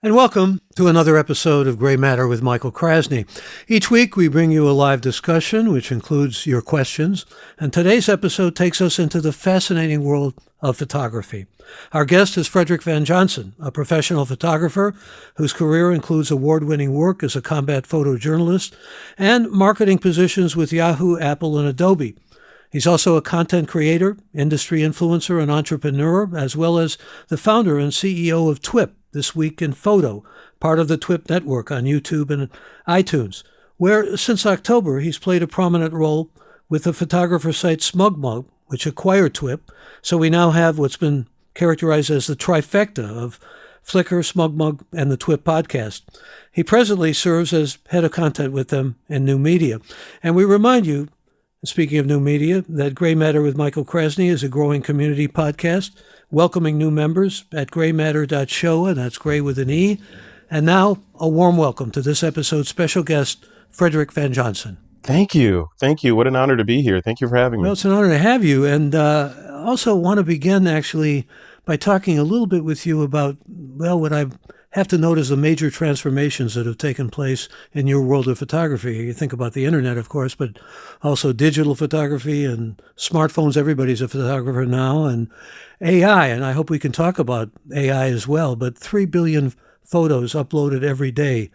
And welcome to another episode of Gray Matter with Michael Krasny. Each week we bring you a live discussion, which includes your questions. And today's episode takes us into the fascinating world of photography. Our guest is Frederick Van Johnson, a professional photographer whose career includes award-winning work as a combat photojournalist and marketing positions with Yahoo, Apple, and Adobe. He's also a content creator, industry influencer, and entrepreneur, as well as the founder and CEO of TWIP, This Week in Photo, part of the TWIP network on YouTube and iTunes, where since October he's played a prominent role with the photographer site SmugMug, which acquired TWIP. So we now have what's been characterized as the trifecta of Flickr, SmugMug, and the TWIP podcast. He presently serves as head of content with them in new media. And we remind you, speaking of new media, that Gray Matter with Michael Krasny is a growing community podcast, welcoming new members at graymatter.show, and that's gray with an E. And now, a warm welcome to this episode's special guest, Frederick Van Johnson. Thank you. Thank you. What an honor to be here. Thank you for having me. Well, it's an honor to have you. And also want to begin, actually, by talking a little bit with you about, well, what I have to note is the major transformations that have taken place in your world of photography. You think about the internet, of course, but also digital photography and smartphones. Everybody's a photographer now, and AI. And I hope we can talk about AI as well. But 3 billion photos uploaded every day.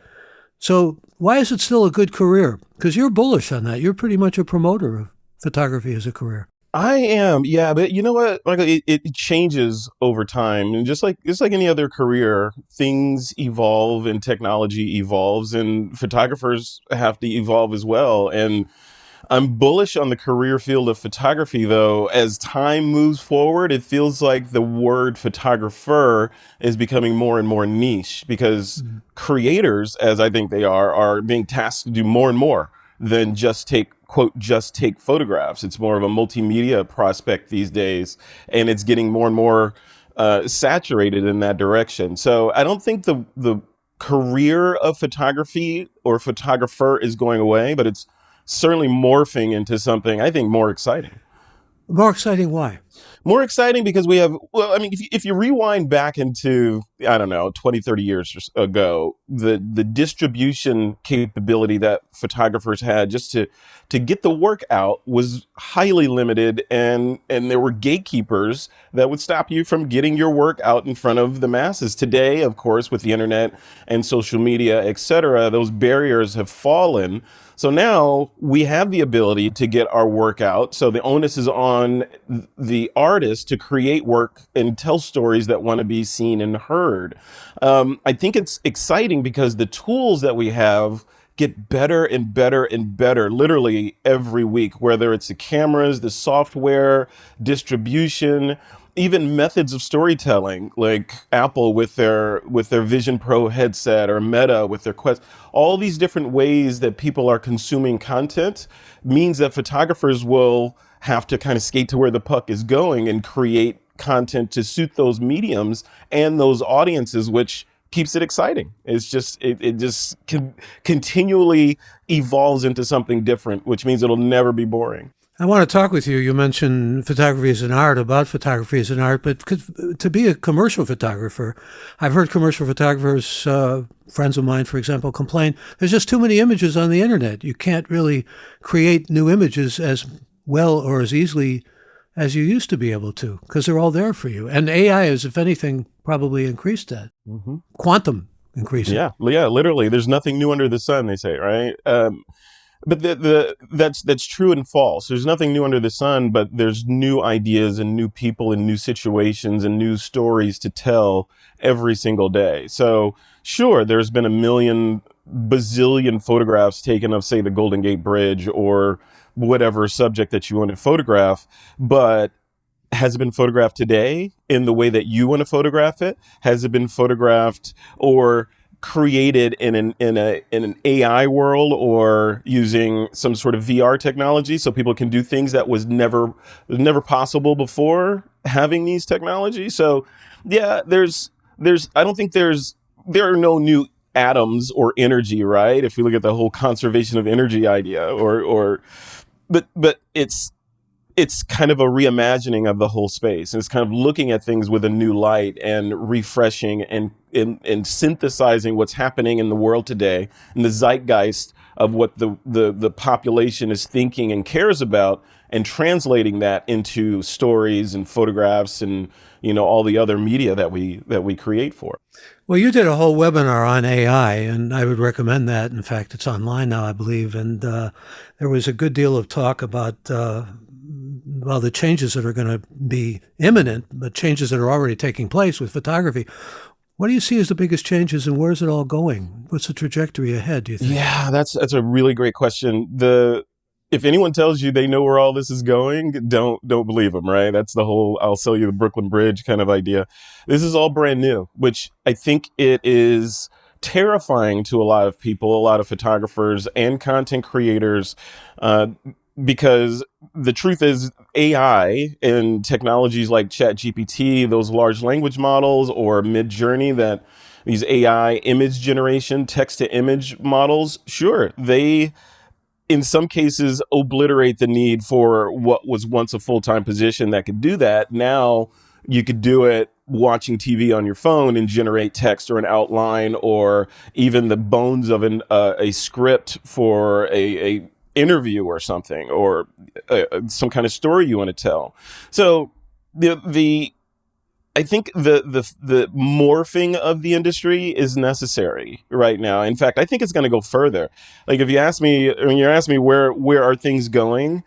So why is it still a good career? Because you're bullish on that. You're pretty much a promoter of photography as a career. I am, yeah, but you know what, Michael, it changes over time, and just like any other career, things evolve and technology evolves, and photographers have to evolve as well. And I'm bullish on the career field of photography, though. As time moves forward, it feels like the word photographer is becoming more and more niche because creators, as I think they are being tasked to do more and more than just take photographs. It's more of a multimedia prospect these days, and it's getting more and more saturated in that direction. So I don't think the career of photography or photographer is going away, but it's certainly morphing into something I think more exciting. More exciting, why? More exciting because we have, well, I mean, if you rewind back into, I don't know, 20, 30 years ago, the distribution capability that photographers had just to get the work out was highly limited, and there were gatekeepers that would stop you from getting your work out in front of the masses. Today, of course, with the internet and social media, et cetera, those barriers have fallen. So now we have the ability to get our work out. So the onus is on the artist to create work and tell stories that want to be seen and heard. I think it's exciting because the tools that we have get better and better and better literally every week, whether it's the cameras, the software, distribution, even methods of storytelling, like Apple with their Vision Pro headset, or Meta with their Quest. All these different ways that people are consuming content means that photographers will have to kind of skate to where the puck is going and create content to suit those mediums and those audiences, which keeps it exciting. It's just, it just continually evolves into something different, which means it'll never be boring. I want to talk with you. You mentioned photography as an art, about photography as an art, but to be a commercial photographer, I've heard commercial photographers, friends of mine, for example, complain, there's just too many images on the internet. You can't really create new images as well or as easily as you used to be able to, because they're all there for you. And AI has, if anything, probably increased that. Mm-hmm. Quantum increasing. Yeah, literally. There's nothing new under the sun, they say, right? But that's true and false. There's nothing new under the sun, but there's new ideas and new people and new situations and new stories to tell every single day. So sure, there's been a million bazillion photographs taken of, say, the Golden Gate Bridge or whatever subject that you want to photograph, but has it been photographed today in the way that you want to photograph it? Has it been photographed or created in an AI world or using some sort of VR technology so people can do things that was never possible before having these technologies? So yeah, I don't think there are no new atoms or energy, right? If we look at the whole conservation of energy idea but it's kind of a reimagining of the whole space. And it's kind of looking at things with a new light and refreshing and synthesizing what's happening in the world today and the zeitgeist of what the population is thinking and cares about, and translating that into stories and photographs and, all the other media that we create for. Well, you did a whole webinar on AI, and I would recommend that. In fact, it's online now, I believe. And there was a good deal of talk about, the changes that are going to be imminent, but changes that are already taking place with photography. What do you see as the biggest changes, and where's it all going? What's the trajectory ahead, do you think? Yeah, that's a really great question. If anyone tells you they know where all this is going, don't believe them, right? That's the whole "I'll sell you the Brooklyn Bridge" kind of idea. This is all brand new, which I think it is terrifying to a lot of people, a lot of photographers and content creators, because the truth is AI and technologies like ChatGPT, those large language models, or Midjourney, that these AI image generation, text to image models, sure, they in some cases obliterate the need for what was once a full-time position that could do that. Now you could do it watching TV on your phone and generate text or an outline, or even the bones of a script for a interview or something, or some kind of story you want to tell. So I think the morphing of the industry is necessary right now. In fact, I think it's going to go further. Like, if you ask me, when you ask me where are things going,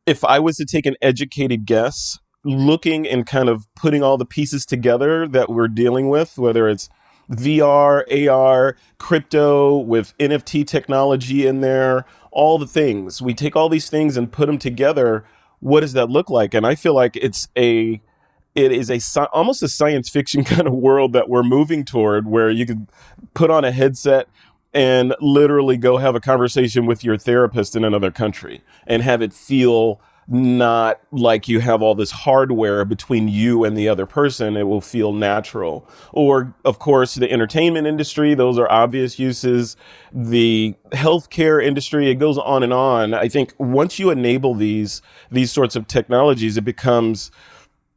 if I was to take an educated guess, looking and kind of putting all the pieces together that we're dealing with, whether it's VR, AR, crypto with NFT technology in there, all the things, we take all these things and put them together. What does that look like? And I feel like it is almost a science fiction kind of world that we're moving toward, where you could put on a headset and literally go have a conversation with your therapist in another country and have it feel not like you have all this hardware between you and the other person. It will feel natural. Or, of course, the entertainment industry, those are obvious uses. The healthcare industry, it goes on and on. I think once you enable these sorts of technologies, it becomes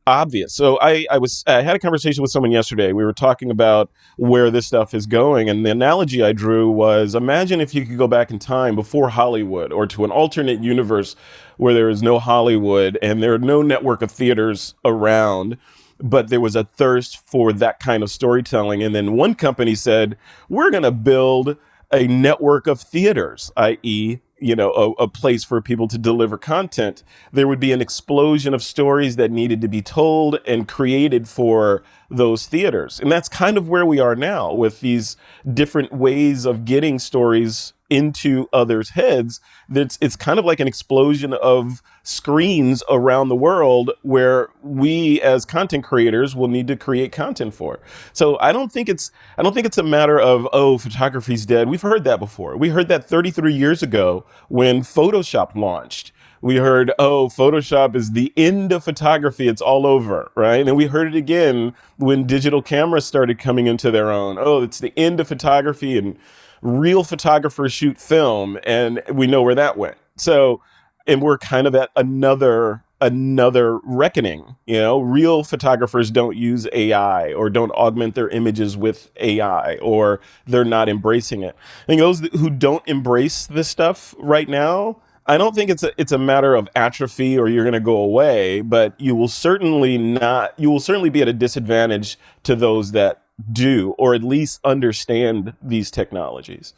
obvious. So I had a conversation with someone yesterday. We were talking about where this stuff is going, and the analogy I drew was, imagine if you could go back in time before Hollywood, or to an alternate universe where there is no Hollywood and there are no network of theaters around, but there was a thirst for that kind of storytelling. And then one company said, we're going to build a network of theaters, i.e., a place for people to deliver content. There would be an explosion of stories that needed to be told and created for those theaters. And that's kind of where we are now, with these different ways of getting stories into others' heads. It's kind of like an explosion of screens around the world where we as content creators will need to create content for. So I don't think it's a matter of, photography's dead. We've heard that before. We heard that 33 years ago when Photoshop launched. We heard, Photoshop is the end of photography. It's all over, right? And we heard it again when digital cameras started coming into their own. It's the end of photography, and real photographers shoot film, and we know where that went. So, and we're kind of at another reckoning. Real photographers don't use AI, or don't augment their images with AI, or they're not embracing it. I think those who don't embrace this stuff right now, I don't think it's a matter of atrophy or you're going to go away, but you will certainly be at a disadvantage to those that do, or at least understand these technologies.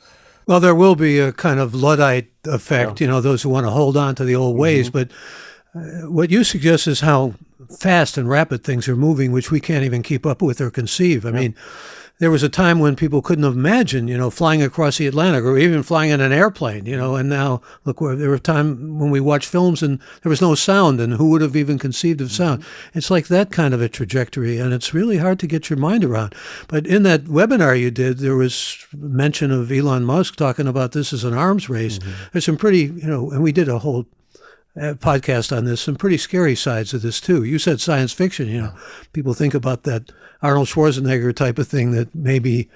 Well, there will be a kind of Luddite effect, those who want to hold on to the old ways. But what you suggest is how fast and rapid things are moving, which we can't even keep up with or conceive. I mean, there was a time when people couldn't have imagined, flying across the Atlantic, or even flying in an airplane, and now, look, there were times when we watched films and there was no sound, and who would have even conceived of sound? It's like that kind of a trajectory, and it's really hard to get your mind around. But in that webinar you did, there was mention of Elon Musk talking about this as an arms race. There's some pretty, and we did a whole podcast on this, some pretty scary sides of this too. You said science fiction, people think about that Arnold Schwarzenegger type of thing, that maybe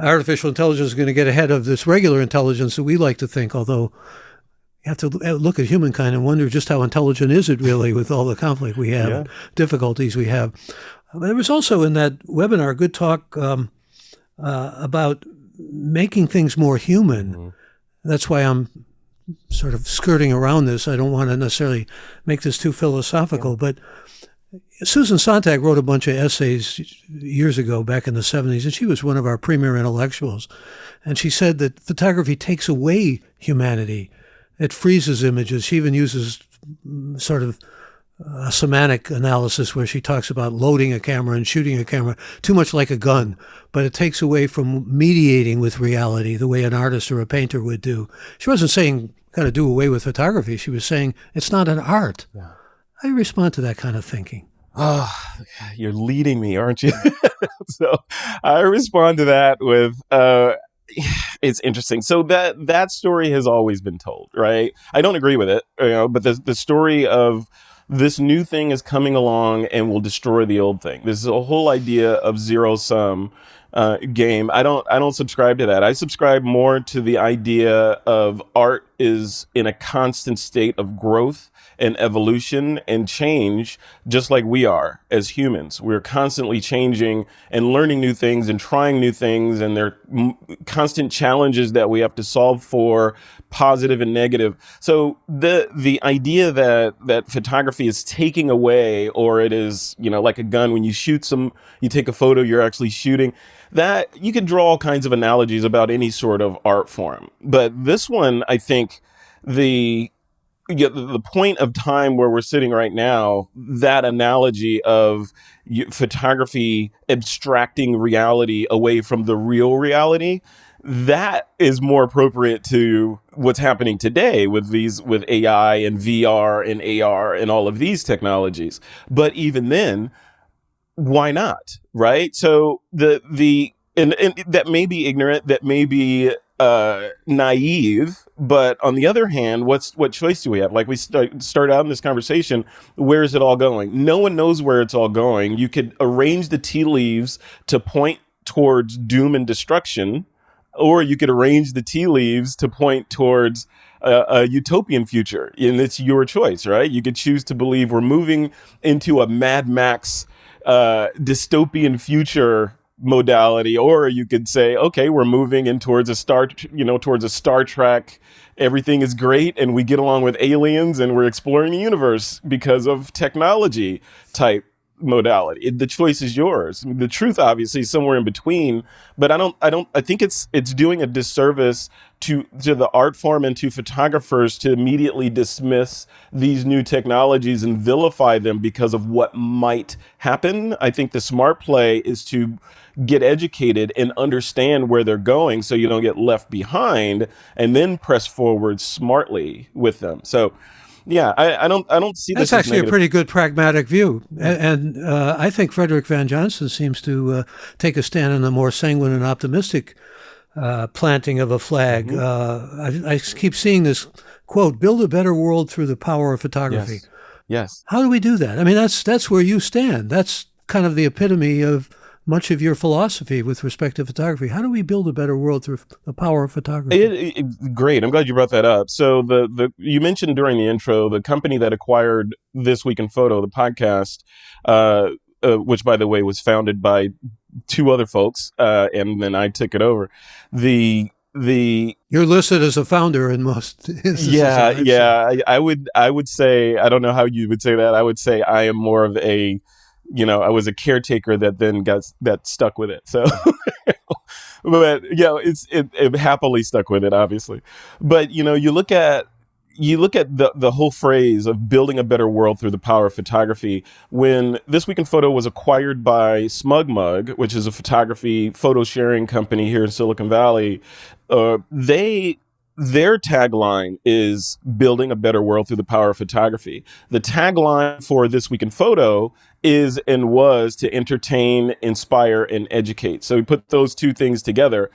artificial intelligence is going to get ahead of this regular intelligence that we like to think, although, have to look at humankind and wonder just how intelligent is it really with all the conflict we have, Yeah. difficulties we have. There was also in that webinar a good talk about making things more human. Mm-hmm. That's why I'm sort of skirting around this. I don't want to necessarily make this too philosophical, but Susan Sontag wrote a bunch of essays years ago, back in the 70s, and she was one of our premier intellectuals. And she said that photography takes away humanity. It freezes images. She even uses sort of a semantic analysis where she talks about loading a camera and shooting a camera too much like a gun, but it takes away from mediating with reality the way an artist or a painter would do. She wasn't saying got to do away with photography. She was saying it's not an art. Yeah. How do you respond to that kind of thinking? Oh, you're leading me, aren't you? So I respond to that with, it's interesting. So that story has always been told, right? I don't agree with it, but the story of this new thing is coming along and will destroy the old thing. This is a whole idea of zero sum game. I don't subscribe to that. I subscribe more to the idea of art is in a constant state of growth and evolution and change, just like we are as humans. We're constantly changing and learning new things and trying new things, and there are constant challenges that we have to solve for, positive and negative. So the idea that photography is taking away, or it is, like a gun, when you you take a photo, you're actually shooting. That you could draw all kinds of analogies about any sort of art form. But this one, I think the point of time where we're sitting right now, that analogy of photography abstracting reality away from the real reality, that is more appropriate to what's happening today with AI and VR and AR and all of these technologies. But even then, why not? Right? So and that may be ignorant, that may be naive, but on the other hand, what choice do we have? Like we start out in this conversation, where is it all going? No one knows where it's all going. You could arrange the tea leaves to point towards doom and destruction, or you could arrange the tea leaves to point towards a utopian future, and it's your choice, right? You could choose to believe we're moving into a Mad Max dystopian future modality, or you could say, okay, we're moving in towards a Star Trek. Everything is great, and we get along with aliens, and we're exploring the universe because of technology type modality. The choice is yours. The truth, obviously, is somewhere in between. But I think it's doing a disservice to the art form and to photographers to immediately dismiss these new technologies and vilify them because of what might happen. I think the smart play is to get educated and understand where they're going so you don't get left behind, and then press forward smartly with them. So yeah, I don't see this. That's actually a pretty good pragmatic view, and I think Frederick Van Johnson seems to take a stand in the more sanguine and optimistic planting of a flag. I keep seeing this quote: "Build a better world through the power of photography." Yes. How do we do that? I mean, that's where you stand. That's kind of the epitome of much of your philosophy with respect to photography. How do we build a better world through the power of photography? Great. I'm glad you brought that up. So you mentioned during the intro, the company that acquired This Week in Photo, the podcast, which, by the way, was founded by two other folks, and then I took it over. You're listed as a founder in most instances. Yeah. I would say, I don't know how you would say that. I would say I am more of a, I was a caretaker that then that stuck with it. So, but it happily stuck with it, obviously. But you look at the whole phrase of building a better world through the power of photography. When This Week in Photo was acquired by SmugMug, which is a photography photo sharing company here in Silicon Valley, their tagline is building a better world through the power of photography. The tagline for This Week in Photo is and was to entertain, inspire, and educate. So we put those two things together,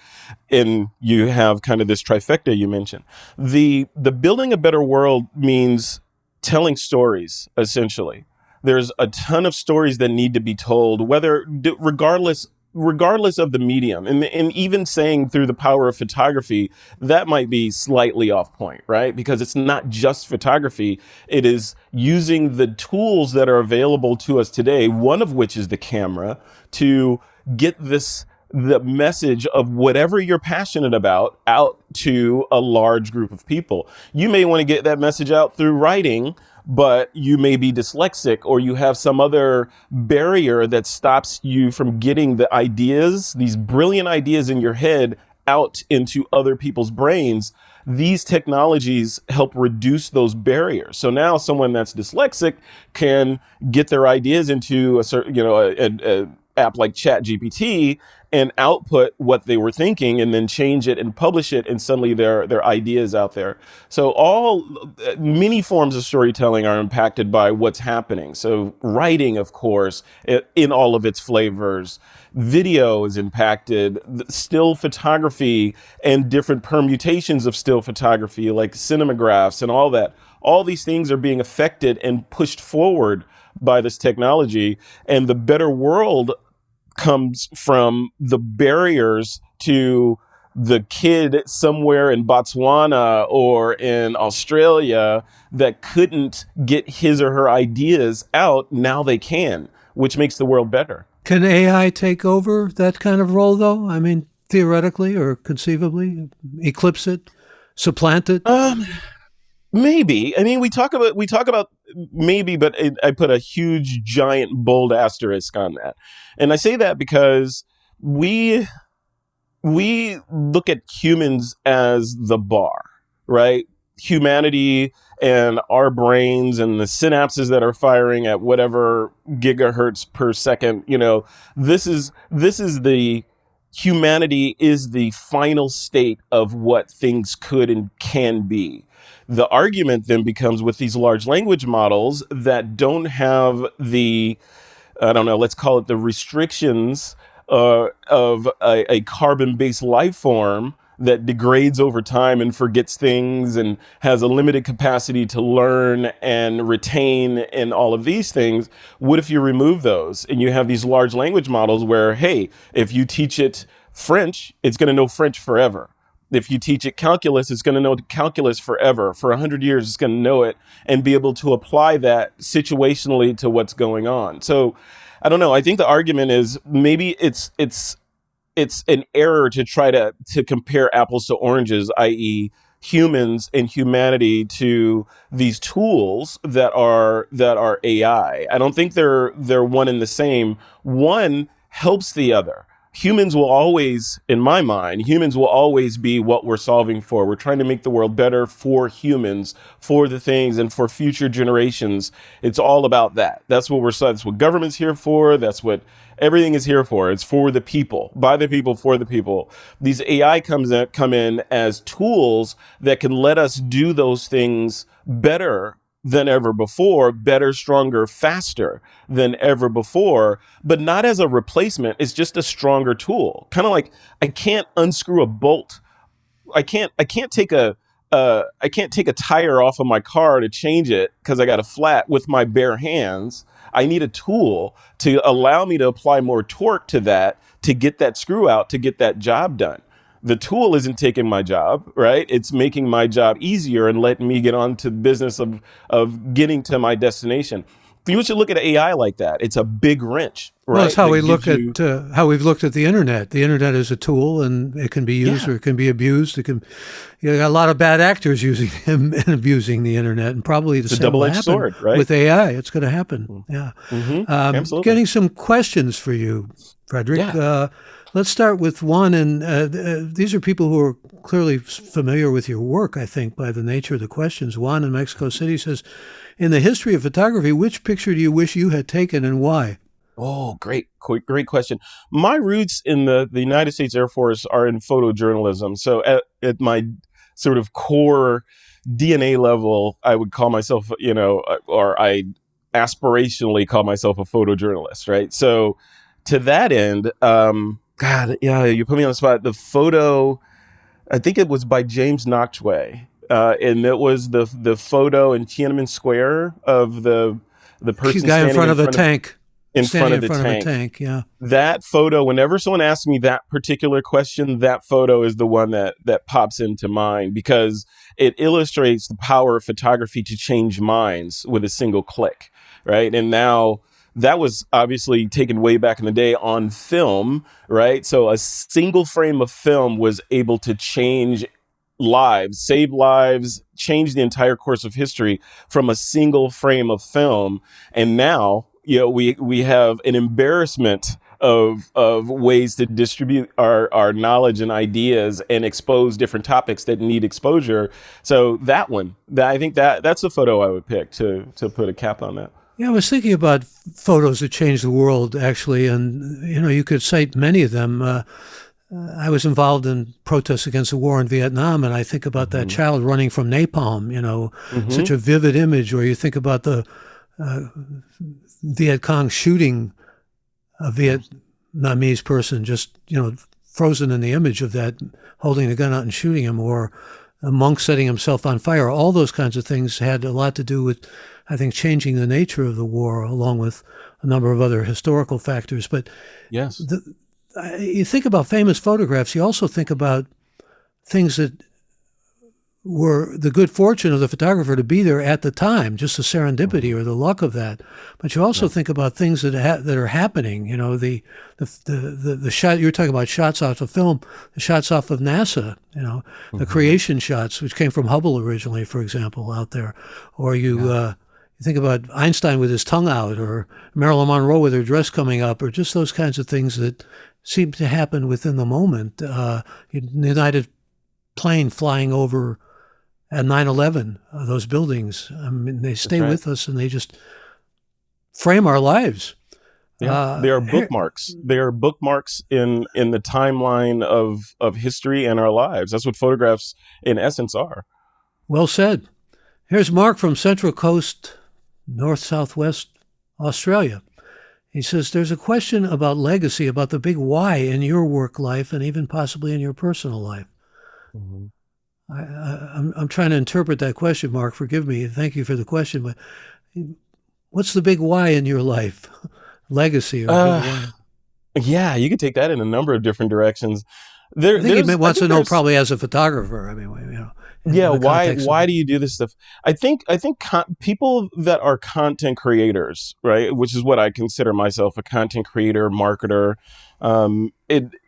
and you have kind of this trifecta you mentioned. The building a better world means telling stories, essentially. There's a ton of stories that need to be told, regardless regardless of the medium, and even saying through the power of photography, that might be slightly off point, right? Because it's not just photography. It is using the tools that are available to us today, one of which is the camera, to get the message of whatever you're passionate about out to a large group of people. You may want to get that message out through writing, but you may be dyslexic, or you have some other barrier that stops you from getting the ideas, these brilliant ideas in your head, out into other people's brains. These technologies help reduce those barriers. So now someone that's dyslexic can get their ideas into a certain, a app like ChatGPT and output what they were thinking, and then change it and publish it, and suddenly their ideas out there. So many forms of storytelling are impacted by what's happening. So writing, of course, in all of its flavors. Video is impacted, still photography and different permutations of still photography, like cinemagraphs and all that. All these things are being affected and pushed forward by this technology, and the better world comes from the barriers to the kid somewhere in Botswana or in Australia that couldn't get his or her ideas out. Now they can, which makes the world better. Can AI take over that kind of role, though? I mean, theoretically or conceivably, eclipse it, supplant it? Maybe. I mean, we talk about maybe, but I put a huge, giant, bold asterisk on that. And I say that because we look at humans as the bar, right? Humanity and our brains and the synapses that are firing at whatever gigahertz per second, this is the humanity is the final state of what things could and can be. The argument then becomes with these large language models that don't have let's call it the restrictions of a carbon-based life form that degrades over time and forgets things and has a limited capacity to learn and retain and all of these things. What if you remove those and you have these large language models where, hey, if you teach it French, it's going to know French forever. If you teach it calculus, it's going to know calculus forever. For 100 years, it's going to know it and be able to apply that situationally to what's going on. So I don't know. I think the argument is maybe it's an error to try to compare apples to oranges, i.e. humans and humanity to these tools that are AI. I don't think they're one and the same. One helps the other. Humans will always, in my mind, be what we're solving for. We're trying to make the world better for humans, for the things, and for future generations. It's all about that. That's what government's here for. That's what everything is here for. It's for the people, by the people, for the people. These AI come in as tools that can let us do those things better than ever before, better, stronger, faster than ever before, but not as a replacement. It's just a stronger tool. Kind of like I can't unscrew a bolt. I can't take a tire off of my car to change it because I got a flat with my bare hands. I need a tool to allow me to apply more torque to that, to get that screw out, to get that job done. The tool isn't taking my job, right? It's making my job easier and letting me get on to the business of getting to my destination. You should look at AI like that. It's a big wrench, right? Well, it's how we look at how we've looked at the internet. The internet is a tool, and it can be used or it can be abused. Got a lot of bad actors using him and abusing the internet, and probably the same will happen sword, right? with AI. It's going to happen. Yeah. Mm-hmm. Absolutely. Getting some questions for you, Frederick. Yeah. Let's start with one, and these are people who are clearly familiar with your work, I think, by the nature of the questions. Juan in Mexico City says, in the history of photography, which picture do you wish you had taken and why? Oh, great question. My roots in the United States Air Force are in photojournalism. So at my sort of core DNA level, I would call myself, or I aspirationally call myself a photojournalist, right? So to that end, God, yeah, you put me on the spot. The photo, I think it was by James Noctway, and it was the photo in Tiananmen Square of the person guy in front of the tank. in front Standing of in the front of a tank. tank, yeah. That photo, whenever someone asks me that particular question, that photo is the one that pops into mind, because it illustrates the power of photography to change minds with a single click, right? And now that was obviously taken way back in the day on film, right? So a single frame of film was able to change lives, save lives, change the entire course of history from a single frame of film. And now, we have an embarrassment of ways to distribute our knowledge and ideas and expose different topics that need exposure. So that one, I think that's the photo I would pick to put a cap on that. Yeah, I was thinking about photos that changed the world, actually, and you could cite many of them. I was involved in protests against the war in Vietnam, and I think about that Hmm. child running from napalm. Such Hmm. a vivid image. Or you think about the Viet Cong shooting a Vietnamese person, just frozen in the image of that, holding a gun out and shooting him, or a monk setting himself on fire. All those kinds of things had a lot to do with, I think, changing the nature of the war, along with a number of other historical factors. But Yes. you think about famous photographs, you also think about things that were the good fortune of the photographer to be there at the time, just the serendipity Hmm. or the luck of that. But you also Yeah. think about things that that are happening. The shot you're talking about, shots off of film, the shots off of NASA. The Hmm. creation shots, which came from Hubble originally, for example, out there. Or Yeah. you think about Einstein with his tongue out, or Marilyn Monroe with her dress coming up, or just those kinds of things that seem to happen within the moment. United plane flying over at 9/11, those buildings. I mean, they That's stay right. with us and they just frame our lives. Yeah, they are Here, bookmarks. They are bookmarks in the timeline of history and our lives. That's what photographs, in essence, are. well said. Here's Mark from Central Coast, North Southwest Australia. He says, there's a question about legacy, about the big why in your work life and even possibly in your personal life. Hmm. I'm trying to interpret that question, Mark. Forgive me. Thank you for the question. But what's the big why in your life? Legacy or big Uh, why? yeah, you could take that in a number of different directions. I think he I wants to think know there's probably as a photographer. I mean, in Yeah, the context of why do you do this stuff? I think people that are content creators, right, which is what I consider myself, a content creator, marketer.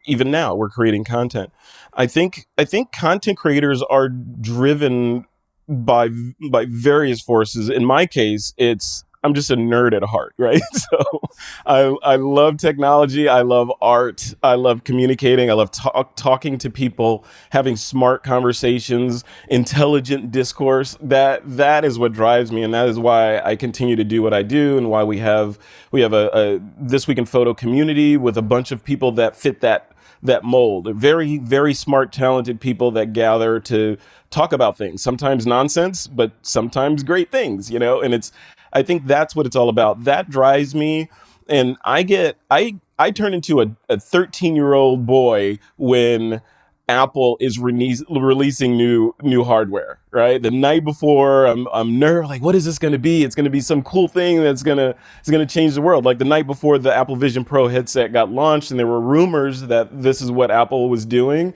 Even now we're creating content. I think content creators are driven by by various forces. In my case, it's I'm just a nerd at heart, right? So I love technology. I love art. I love communicating. I love talking to people, having smart conversations, intelligent discourse. That is what drives me, and that is why I continue to do what I do, and why we have a This Week in Photo community with a bunch of people that fit that mold. Very, very smart, talented people that gather to talk about things. Sometimes nonsense, but sometimes great things, and I think that's what it's all about. That drives me. And I turn into a 13-year-old boy when Apple is releasing new hardware, right? The night before, I'm nervous, like, what is this going to be? It's going to be some cool thing it's going to change the world. Like the night before the Apple Vision Pro headset got launched, and there were rumors that this is what Apple was doing.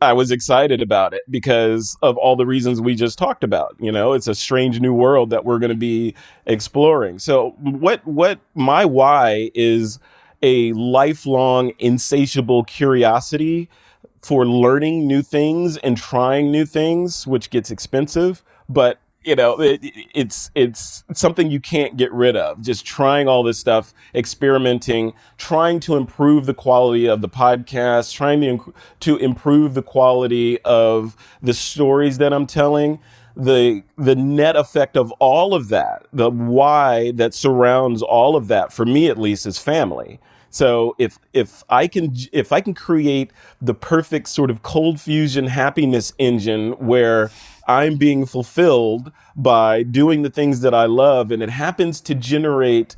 I was excited about it because of all the reasons we just talked about. It's a strange new world that we're going to be exploring. So what my why is a lifelong insatiable curiosity for learning new things and trying new things, which gets expensive, but it's something you can't get rid of. Just trying all this stuff, experimenting, trying to improve the quality of the podcast, trying to improve the quality of the stories that I'm telling. The net effect of all of that, the why that surrounds all of that, for me at least, is family. So if I can create the perfect sort of cold fusion happiness engine where I'm being fulfilled by doing the things that I love, and it happens to generate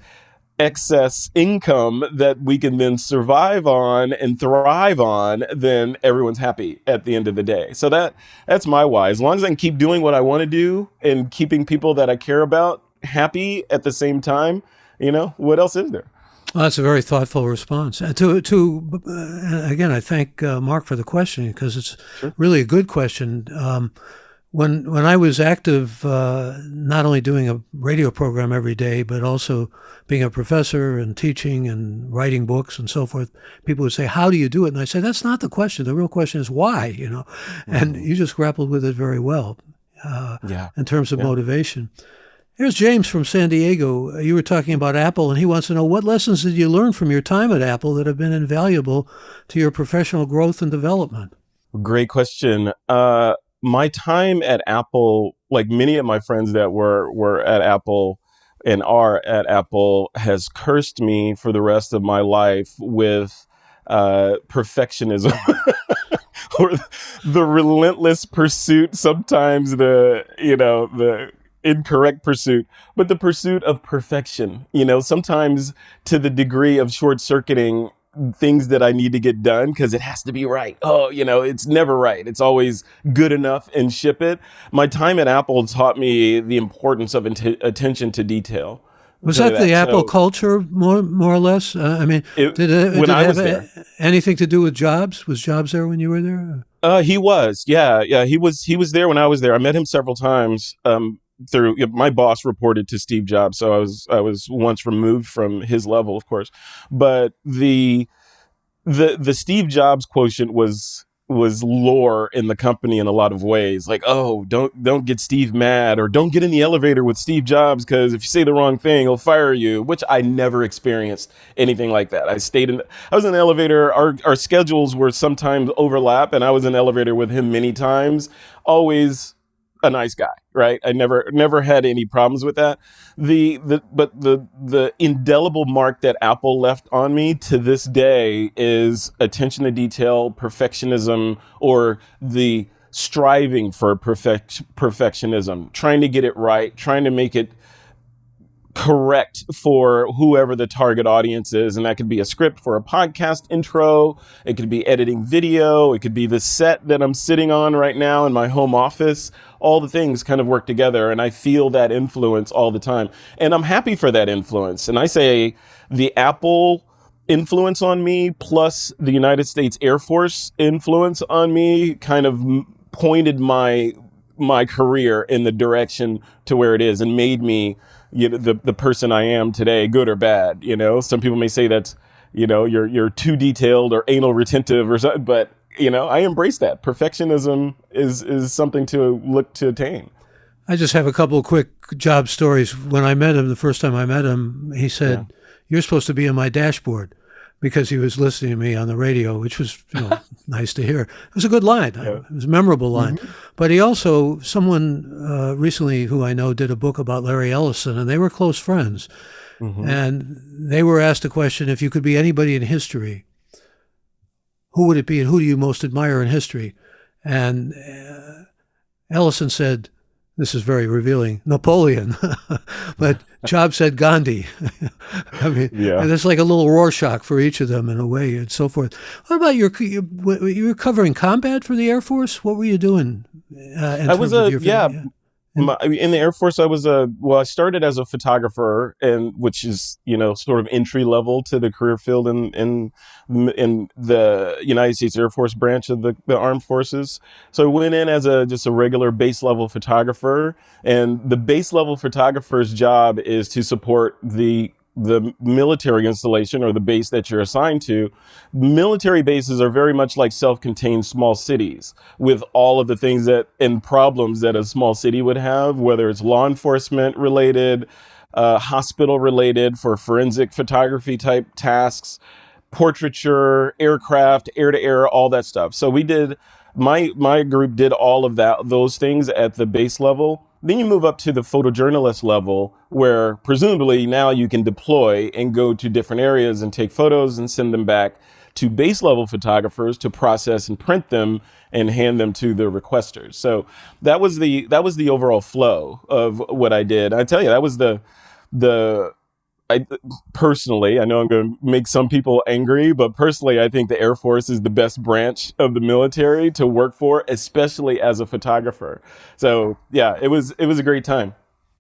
excess income that we can then survive on and thrive on, then everyone's happy at the end of the day. So that's my why. As long as I can keep doing what I want to do and keeping people that I care about happy at the same time, what else is there? Well, that's a very thoughtful response. Again, I thank Mark for the question because it's Sure. really a good question. When I was active, not only doing a radio program every day, but also being a professor and teaching and writing books and so forth, people would say, "How do you do it?" And I said, "That's not the question. The real question is why." And Mm. you just grappled with it very well Yeah. in terms of Yeah. motivation. Here's James from San Diego. You were talking about Apple, and he wants to know what lessons did you learn from your time at Apple that have been invaluable to your professional growth and development? Great question. My time at Apple, like many of my friends that were at Apple and are at Apple, has cursed me for the rest of my life with perfectionism. Or the relentless pursuit, sometimes the incorrect pursuit, but the pursuit of perfection, sometimes to the degree of short circuiting things that I need to get done because it has to be right. Oh, it's never right. It's always good enough and ship it. My time at Apple taught me the importance of attention to detail. I'll Was tell you that the that. Apple So culture, more or less? I mean, when did it I have was there, anything to do with Jobs? Was Jobs there when you were there? he was, yeah, he was there when I was there. I met him several times. Through my boss reported to Steve Jobs, so I was once removed from his level, of course. But the Steve Jobs quotient was lore in the company in a lot of ways. Like, oh, don't get Steve mad, or don't get in the elevator with Steve Jobs because if you say the wrong thing, he'll fire you. Which I never experienced anything like that. I was in the elevator. Our schedules were sometimes overlap, and I was in the elevator with him many times. Always a nice guy, right? I never had any problems with that. The indelible mark that Apple left on me to this day is attention to detail, perfectionism, or the striving for perfectionism, trying to get it right, trying to make it correct for whoever the target audience is. And that could be a script for a podcast intro. It could be editing video. It could be the set that I'm sitting on right now in my home office. All the things kind of work together. And I feel that influence all the time. And I'm happy for that influence. And I say the Apple influence on me plus the United States Air Force influence on me kind of pointed my career in the direction to where it is and made me the person I am today, good or bad. Some people may say that's you're too detailed or anal retentive or something, but I embrace that. Perfectionism is something to look to attain. I just have a couple of quick job stories. When I met him, the first time I met him, he Yeah. said, "You're supposed to be on my dashboard," because he was listening to me on the radio, which was nice to hear. It was a good line. Yeah. It was a memorable line. Hmm. But someone recently who I know did a book about Larry Ellison, and they were close friends. Hmm. And they were asked a question, if you could be anybody in history, who would it be and who do you most admire in history? And Ellison said, this is very revealing, Napoleon. But Jobs said Gandhi. I mean, Yeah. and it's like a little Rorschach for each of them in a way and so forth. What about you were covering combat for the Air Force? What were you doing in I was terms of your yeah. And- In the Air Force, I started as a photographer, and which is sort of entry level to the career field in the United States Air Force branch of the armed forces. So I went in as just a regular base level photographer, and the base level photographer's job is to support the military installation or the base that you're assigned to. Military bases are very much like self-contained small cities with all of the things and problems that a small city would have, whether it's law enforcement related, hospital related for forensic photography type tasks, portraiture, aircraft, air to air, all that stuff. So my group did all of those things at the base level. Then you move up to the photojournalist level, where presumably now you can deploy and go to different areas and take photos and send them back to base level photographers to process and print them and hand them to the requesters. So that was the overall flow of what I did. I tell you, that was the I personally, I know I'm going to make some people angry, but personally, I think the Air Force is the best branch of the military to work for, especially as a photographer. So yeah, it was a great time.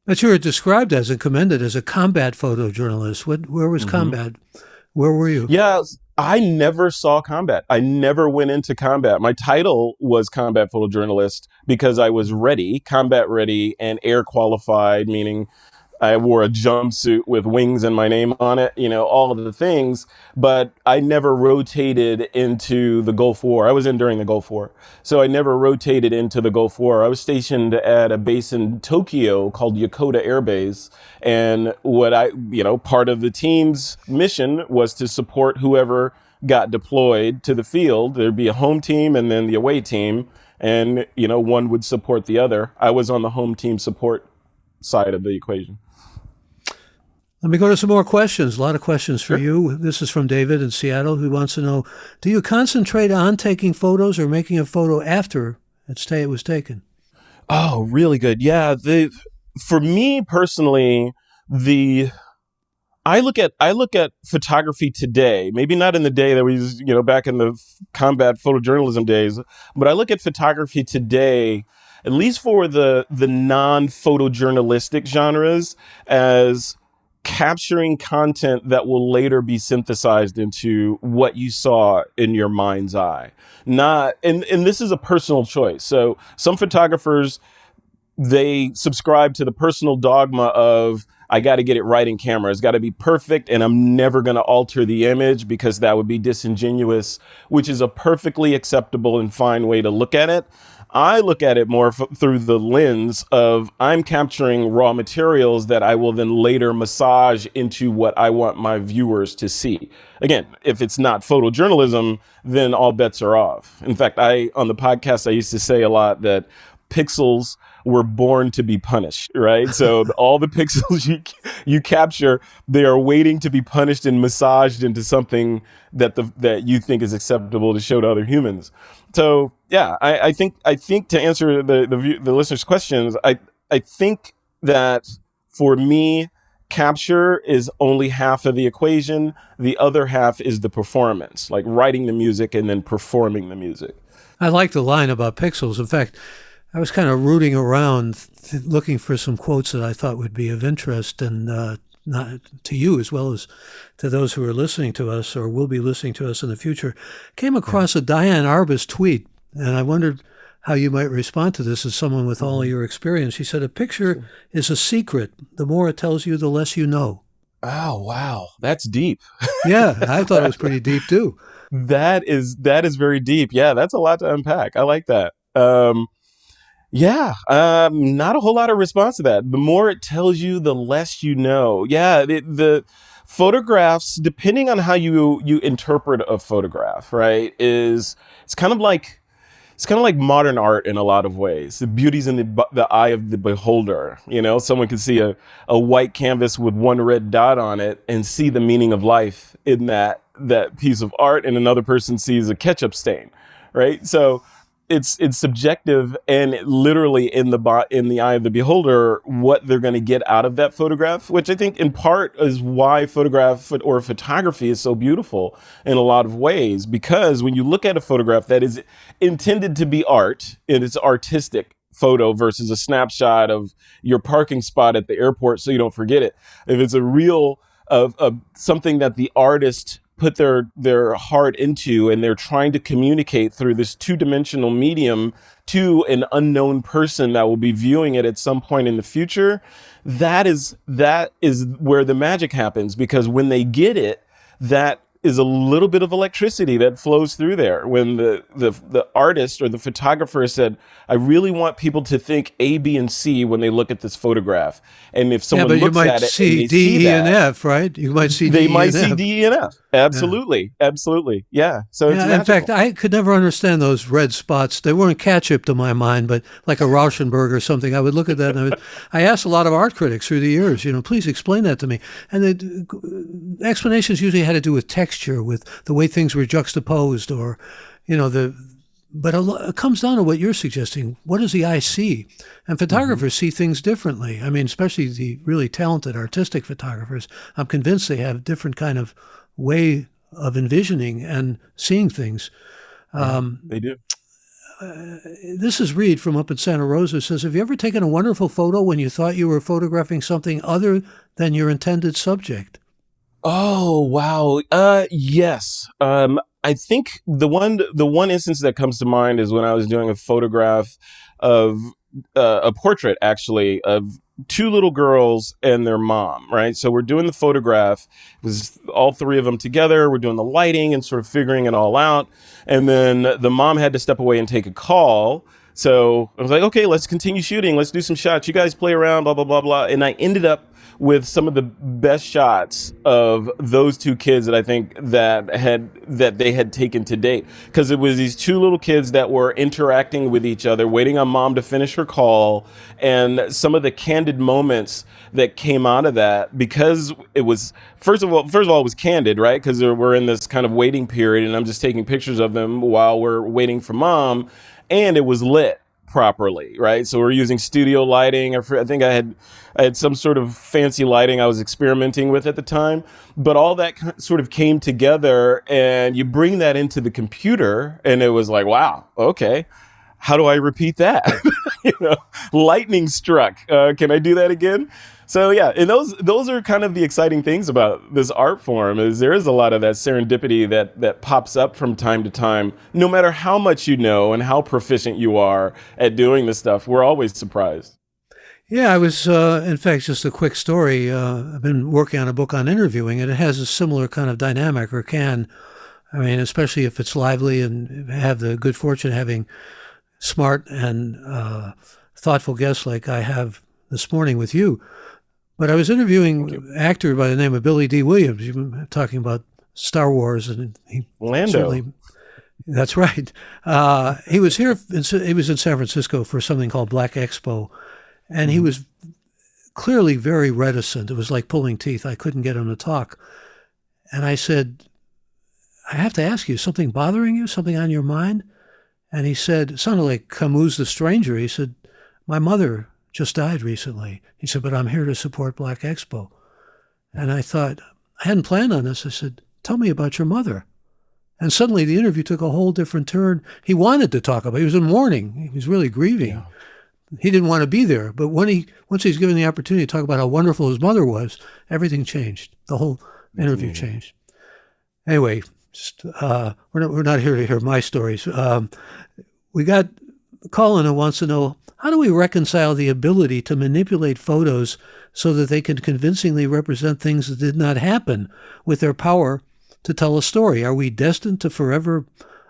But you were described as and commended as a combat photojournalist. Where was combat? Where were you? Yeah, I never saw combat. I never went into combat. My title was combat photojournalist because I was ready, combat ready, and air qualified, meaning I wore a jumpsuit with wings and my name on it, all of the things, but I never rotated into the Gulf War. I was in during the Gulf War. So I never rotated into the Gulf War. I was stationed at a base in Tokyo called Yokota Air Base. And part of the team's mission was to support whoever got deployed to the field. There'd be a home team and then the away team. And, one would support the other. I was on the home team support side of the equation. Let me go to some more questions. A lot of questions for Sure. you. This is from David in Seattle, who wants to know, do you concentrate on taking photos or making a photo after it was taken? Oh, really good. Yeah. For me personally, I look at photography today, maybe not in the day that we used, back in the combat photojournalism days, but I look at photography today, at least for the non-photojournalistic genres, as capturing content that will later be synthesized into what you saw in your mind's eye. And this is a personal choice. So some photographers, they subscribe to the personal dogma of, I got to get it right in camera. It's got to be perfect, and I'm never going to alter the image because that would be disingenuous, which is a perfectly acceptable and fine way to look at it. I look at it more through the lens of, I'm capturing raw materials that I will then later massage into what I want my viewers to see. Again, if it's not photojournalism, then all bets are off. In fact, on the podcast, I used to say a lot that pixels were born to be punished, right? So all the pixels you capture, they are waiting to be punished and massaged into something that you think is acceptable to show to other humans. So yeah, I think to answer the listeners' questions, I think that for me, capture is only half of the equation. The other half is the performance, like writing the music and then performing the music. I like the line about pixels. In fact, I was kind of rooting around looking for some quotes that I thought would be of interest, and not to you as well as to those who are listening to us or will be listening to us in the future. Came across a Diane Arbus tweet, and I wondered how you might respond to this as someone with all of your experience. She said, a picture is a secret. The more it tells you, the less you know. Oh, wow. That's deep. Yeah, I thought it was pretty deep too. That is very deep. Yeah, that's a lot to unpack. I like that. Not a whole lot of response to that. The more it tells you, the less you know. Yeah, the photographs, depending on how you interpret a photograph, right, it's kind of like modern art in a lot of ways. The beauty's in the eye of the beholder. Someone can see a white canvas with one red dot on it and see the meaning of life in that piece of art, and another person sees a ketchup stain, right? So it's subjective, and literally in the eye of the beholder, what they're going to get out of that photograph, which I think in part is why photography is so beautiful in a lot of ways, because when you look at a photograph that is intended to be art, and it's artistic photo versus a snapshot of your parking spot at the airport so you don't forget it. If it's a real of something that the artist put their heart into, and they're trying to communicate through this two-dimensional medium to an unknown person that will be viewing it at some point in the future, that is where the magic happens, because when they get it, that is a little bit of electricity that flows through there. When the artist or the photographer said, I really want people to think A, B, and C when they look at this photograph. And if someone looks at it and they see D, E, and F, right? You might see they D, might E, and see F. D, E, and F. Absolutely. Yeah. Absolutely. Yeah. So it's magical. In fact, I could never understand those red spots. They weren't ketchup to my mind, but like a Rauschenberg or something. I would look at that, and I asked a lot of art critics through the years, please explain that to me. And the explanations usually had to do with texture, with the way things were juxtaposed, or, but it comes down to what you're suggesting. What does the eye see? And photographers see things differently. I mean, especially the really talented artistic photographers. I'm convinced they have a different kind of way of envisioning and seeing things. They do. this is Reed from up in Santa Rosa, says, have you ever taken a wonderful photo when you thought you were photographing something other than your intended subject? Oh, wow. Yes. I think the one instance that comes to mind is when I was doing a photograph of a portrait, actually, of two little girls and their mom, right? So we're doing the photograph. It was all three of them together. We're doing the lighting and sort of figuring it all out. And then the mom had to step away and take a call. So I was like, okay, let's continue shooting. Let's do some shots. You guys play around, blah, blah, blah, blah. And I ended up with some of the best shots of those two kids that I think that they had taken to date, because it was these two little kids that were interacting with each other, waiting on mom to finish her call, and some of the candid moments that came out of that, because it was first of all it was candid, right? Because we're in this kind of waiting period, and I'm just taking pictures of them while we're waiting for mom, and it was lit properly, right? So we're using studio lighting. I think I had some sort of fancy lighting I was experimenting with at the time, but all that sort of came together, and you bring that into the computer, and it was like, wow, okay, how do I repeat that? Lightning struck. Can I do that again? So yeah, and those are kind of the exciting things about this art form, is there is a lot of that serendipity that pops up from time to time. No matter how much you know and how proficient you are at doing this stuff, we're always surprised. Yeah, I was, in fact, just a quick story. I've been working on a book on interviewing, and it has a similar kind of dynamic, or can. I mean, especially if it's lively, and have the good fortune of having smart and thoughtful guests like I have this morning with you. But I was interviewing an actor by the name of Billy D. Williams. You've been talking about Star Wars, and he Lando. certainly, that's right. He was here. He was in San Francisco for something called Black Expo, and he was clearly very reticent. It was like pulling teeth. I couldn't get him to talk. And I said, I have to ask you, something bothering you? Something on your mind? And he said, it sounded like Camus' The Stranger. He said, my mother just died recently. He said, but I'm here to support Black Expo. And I thought, I hadn't planned on this. I said, tell me about your mother. And suddenly the interview took a whole different turn. He wanted to talk about it. He was in mourning. He was really grieving. Yeah. He didn't want to be there. But once he's given the opportunity to talk about how wonderful his mother was, everything changed. The whole interview changed. Anyway, just, we're not here to hear my stories. We got Colin, who wants to know, how do we reconcile the ability to manipulate photos so that they can convincingly represent things that did not happen with their power to tell a story? Are we destined to forever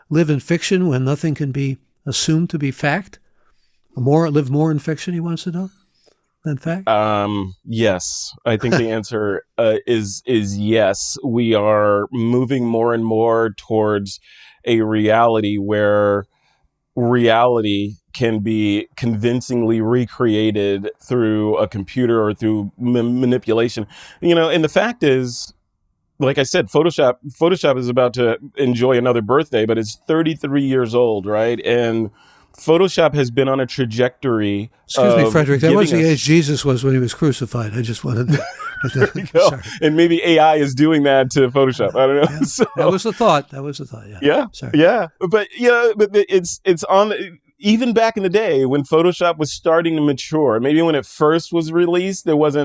live in fiction when nothing can be assumed to be fact? Live more in fiction, he wants to know, than fact? Yes. I think the answer is yes. We are moving more and more towards a reality where reality can be convincingly recreated through a computer or through manipulation. And the fact is, like I said, Photoshop is about to enjoy another birthday, but it's 33 years old, right? And Photoshop has been on a trajectory. Excuse me, Frederick. That was the age Jesus was when he was crucified. I just wanted to. Sorry. And maybe AI is doing that to Photoshop. I don't know. Yeah. So, that was the thought. Yeah. Yeah. Sorry. Yeah. But it's on. Even back in the day when Photoshop was starting to mature, maybe when it first was released, there was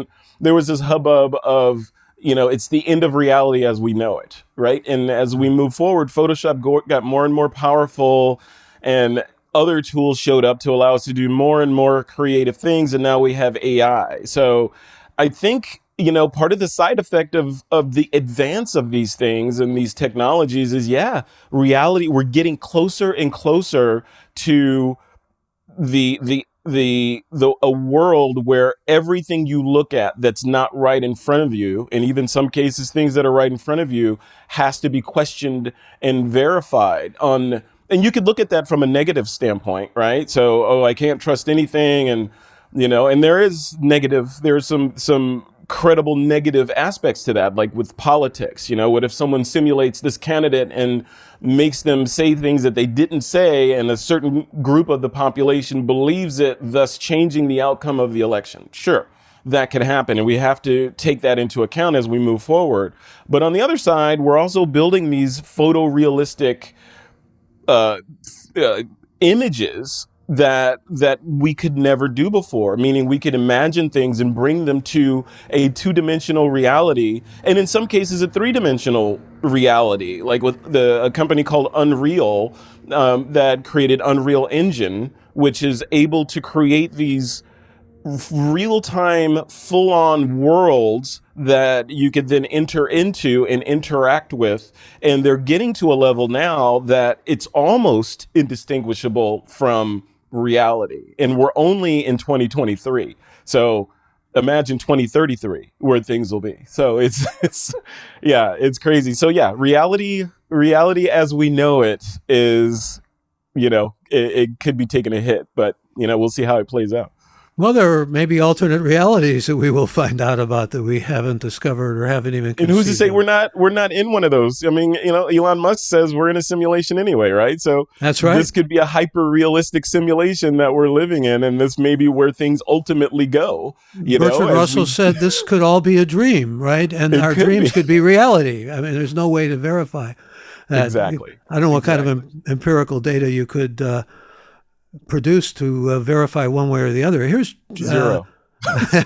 this hubbub of, it's the end of reality as we know it, right? And as we move forward, Photoshop got more and more powerful, and other tools showed up to allow us to do more and more creative things, and now we have AI. So I think, part of the side effect of the advance of these things and these technologies is, reality, we're getting closer and closer to a world where everything you look at that's not right in front of you, and even some cases things that are right in front of you, has to be questioned and verified on. And you could look at that from a negative standpoint, right? So, I can't trust anything, and and there's some credible negative aspects to that, like with politics. What if someone simulates this candidate and makes them say things that they didn't say, and a certain group of the population believes it, thus changing the outcome of the election? Sure, that could happen, and we have to take that into account as we move forward. But on the other side, we're also building these photorealistic images that we could never do before, meaning we could imagine things and bring them to a two-dimensional reality, and in some cases a three-dimensional reality, like with a company called Unreal, that created Unreal Engine, which is able to create these real-time, full-on worlds that you could then enter into and interact with. And they're getting to a level now that it's almost indistinguishable from reality. And we're only in 2023. So imagine 2033 where things will be. So it's yeah, it's crazy. So yeah, reality as we know it is, it could be taking a hit, but we'll see how it plays out. Well, there may be alternate realities that we will find out about that we haven't discovered or haven't even conceived. And who's to say of. we're not in one of those? I mean, Elon Musk says we're in a simulation anyway, right? So That's right. This could be a hyper realistic simulation that we're living in, and this may be where things ultimately go. Bertrand Russell said this could all be a dream, right? And our dreams could be reality. I mean, there's no way to verify that. Exactly. I don't know what kind of empirical data you could produce to verify one way or the other. Here's zero.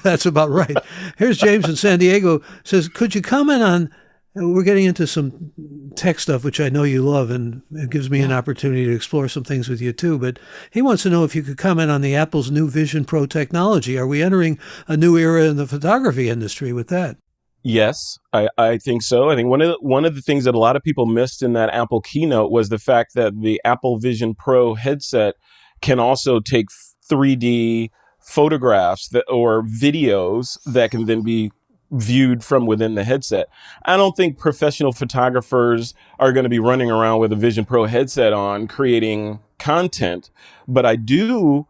That's about right. Here's James in San Diego says, could you comment on, we're getting into some tech stuff, which I know you love, and it gives me an opportunity to explore some things with you too, but he wants to know if you could comment on the Apple's new Vision Pro technology. Are we entering a new era in the photography industry with that? Yes, I think so. I think one of the things that a lot of people missed in that Apple keynote was the fact that the Apple Vision Pro headset can also take 3D photographs or videos that can then be viewed from within the headset. I don't think professional photographers are going to be running around with a Vision Pro headset on creating content, but I do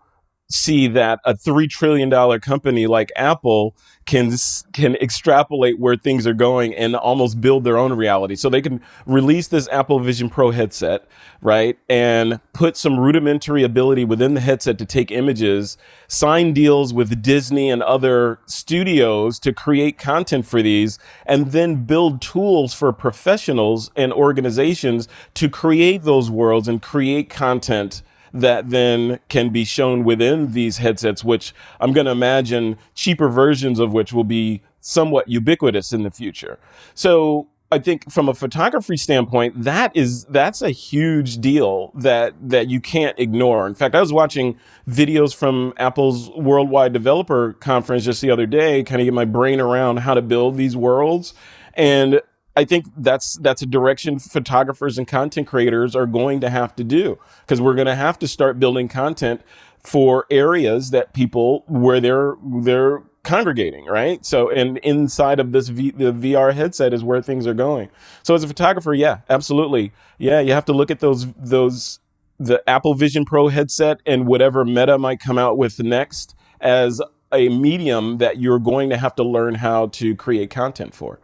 see that a $3 trillion company like Apple can extrapolate where things are going and almost build their own reality. So they can release this Apple Vision Pro headset, right, and put some rudimentary ability within the headset to take images, sign deals with Disney and other studios to create content for these, and then build tools for professionals and organizations to create those worlds and create content that then can be shown within these headsets, which I'm going to imagine cheaper versions of which will be somewhat ubiquitous in the future. So I think from a photography standpoint, that's a huge deal that you can't ignore. In fact, I was watching videos from Apple's Worldwide Developer Conference just the other day, kind of get my brain around how to build these worlds. And I think that's a direction photographers and content creators are going to have to do, because we're going to have to start building content for areas that where they're congregating, right? So, and inside of the VR headset is where things are going. So as a photographer, yeah, absolutely. Yeah, you have to look at the Apple Vision Pro headset and whatever Meta might come out with next as a medium that you're going to have to learn how to create content for.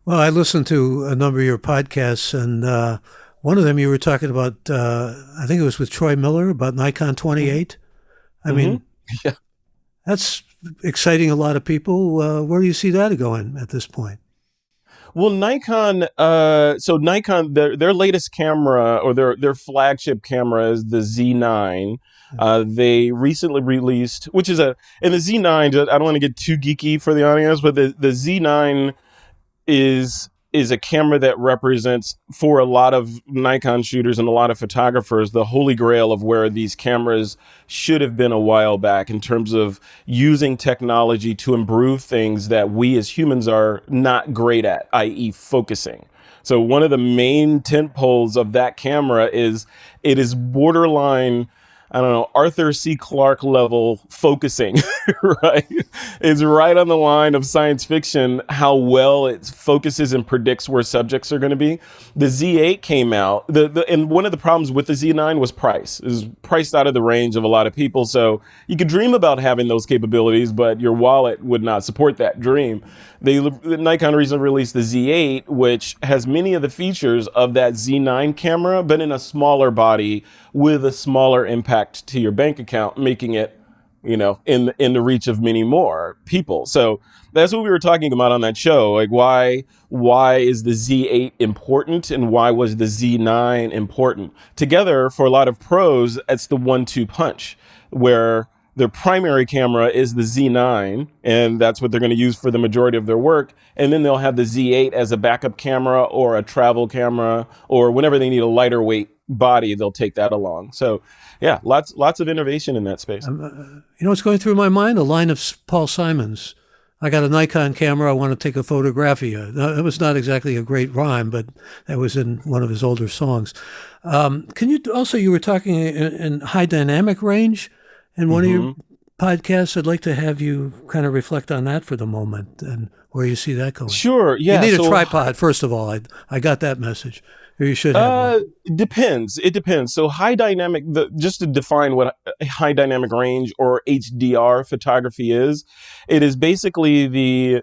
Well, I listened to a number of your podcasts, and one of them you were talking about, I think it was with Troy Miller, about Nikon 28. I mean, yeah, that's exciting a lot of people. Where do you see that going at this point? Well, Nikon, their latest camera, or their flagship camera, is the Z9. They recently released, and the Z9, I don't want to get too geeky for the audience, but the Z9 is a camera that represents, for a lot of Nikon shooters and a lot of photographers, the holy grail of where these cameras should have been a while back in terms of using technology to improve things that we as humans are not great at, i.e. focusing. So one of the main tentpoles of that camera is it is borderline, I don't know, Arthur C. Clarke level focusing, right? It's right on the line of science fiction, how well it focuses and predicts where subjects are going to be. The Z8 came out, and one of the problems with the Z9 was price. It was priced out of the range of a lot of people, so you could dream about having those capabilities, but your wallet would not support that dream. Nikon recently released the Z8, which has many of the features of that Z9 camera, but in a smaller body with a smaller impact to your bank account, making it in the reach of many more people. So that's what we were talking about on that show. Like, why is the Z8 important, and why was the Z9 important? Together, for a lot of pros, it's the 1-2 punch, where their primary camera is the Z9, and that's what they're going to use for the majority of their work. And then they'll have the Z8 as a backup camera or a travel camera, or whenever they need a lighter weight body, they'll take that along. So yeah, lots of innovation in that space. What's going through my mind? A line of Paul Simon's. I got a Nikon camera. I want to take a photograph of you. Now, it was not exactly a great rhyme, but that was in one of his older songs. Can you also, you were talking in high dynamic range in one of your podcasts. I'd like to have you kind of reflect on that for the moment and where you see that going. Sure. Yeah. You need a tripod, first of all. I got that message. Or you should have one. It depends. So high dynamic, just to define what high dynamic range or HDR photography is, it is basically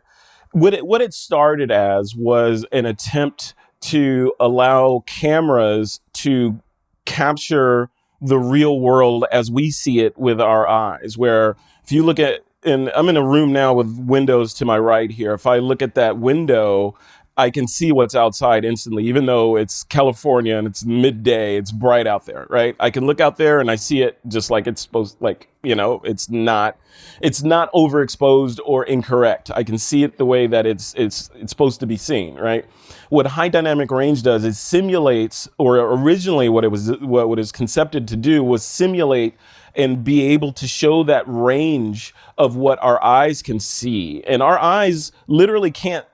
what it started as was an attempt to allow cameras to capture the real world as we see it with our eyes. Where if you look at, and I'm in a room now with windows to my right here. If I look at that window, I can see what's outside instantly, even though it's California and it's midday, it's bright out there, right? I can look out there and I see it just like it's supposed, it's not overexposed or incorrect. I can see it the way that it's supposed to be seen, right? What high dynamic range does is simulates, or originally what it was concepted to do was simulate and be able to show that range of what our eyes can see. And our eyes literally can't